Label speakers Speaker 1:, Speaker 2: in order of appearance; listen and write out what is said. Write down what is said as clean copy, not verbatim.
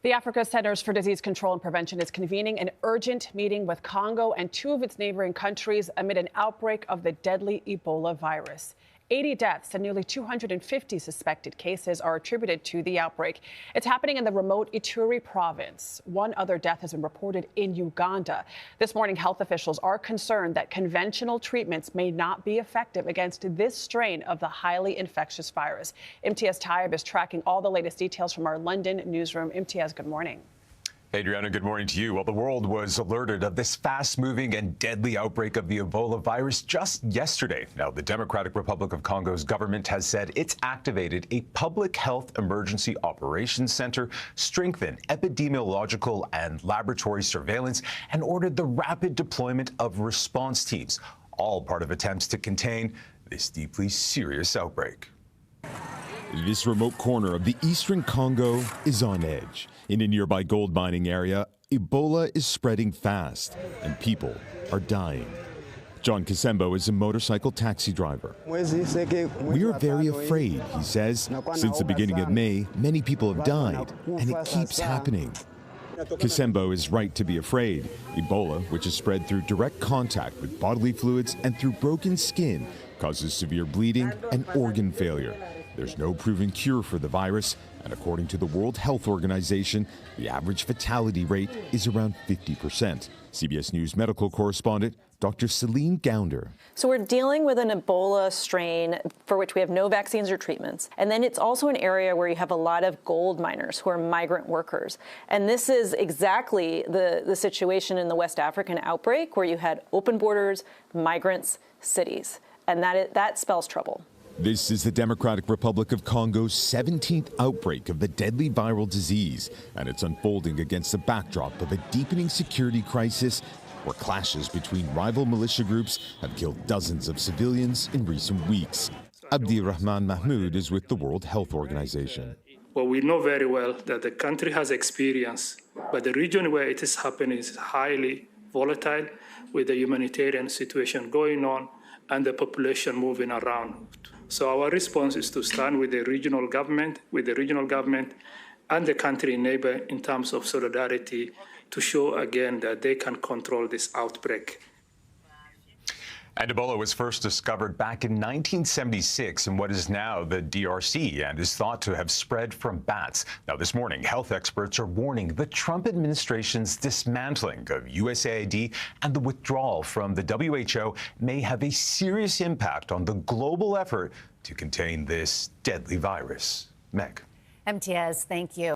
Speaker 1: The Africa Centers for Disease Control and Prevention is convening an urgent meeting with Congo and two of its neighboring countries amid an outbreak of the deadly Ebola virus. 80 deaths and nearly 250 suspected cases are attributed to the outbreak. It's happening in the remote Ituri province. One other death has been reported in Uganda. This morning, health officials are concerned that conventional treatments may not be effective against this strain of the highly infectious virus. Imtiaz Taib is tracking all the latest details from our London newsroom. Imtiaz, good morning.
Speaker 2: Adriana, good morning to you. Well, the world was alerted of this fast-moving and deadly outbreak of the Ebola virus just yesterday. Now, the Democratic Republic of Congo's government has said it's activated a public health emergency operations center, strengthened epidemiological and laboratory surveillance, and ordered the rapid deployment of response teams, all part of attempts to contain this deeply serious outbreak.
Speaker 3: This remote corner of the eastern Congo is on edge. In a nearby gold mining area, Ebola is spreading fast and people are dying. John Kasembo is a motorcycle taxi driver. We are very afraid, he says. Since the beginning of May, many people have died, and it keeps happening. Kasembo is right to be afraid. Ebola, which is spread through direct contact with bodily fluids and through broken skin, causes severe bleeding and organ failure. There's no proven cure for the virus, and according to the World Health Organization, the average fatality rate is around 50%. CBS News medical correspondent Dr. Celine Gounder.
Speaker 4: So we're dealing with an Ebola strain for which we have no vaccines or treatments. And then it's also an area where you have a lot of gold miners who are migrant workers. And this is exactly the situation in the West African outbreak, where you had open borders, migrants, cities. And that spells trouble.
Speaker 3: This is the Democratic Republic of Congo's 17th outbreak of the deadly viral disease, and it's unfolding against the backdrop of a deepening security crisis where clashes between rival militia groups have killed dozens of civilians in recent weeks. Abdirahman Mahmoud is with the World Health Organization.
Speaker 5: Well, we know very well that the country has experience, but the region where it is happening is highly volatile, with the humanitarian situation going on and the population moving around. So our response is to stand with the regional government and the country neighbor in terms of solidarity to show again that they can control this outbreak.
Speaker 2: And Ebola was first discovered back in 1976 in what is now the DRC and is thought to have spread from bats. Now, this morning, health experts are warning the Trump administration's dismantling of USAID and the withdrawal from the WHO may have a serious impact on the global effort to contain this deadly virus. Meg.
Speaker 6: Imtiaz, thank you.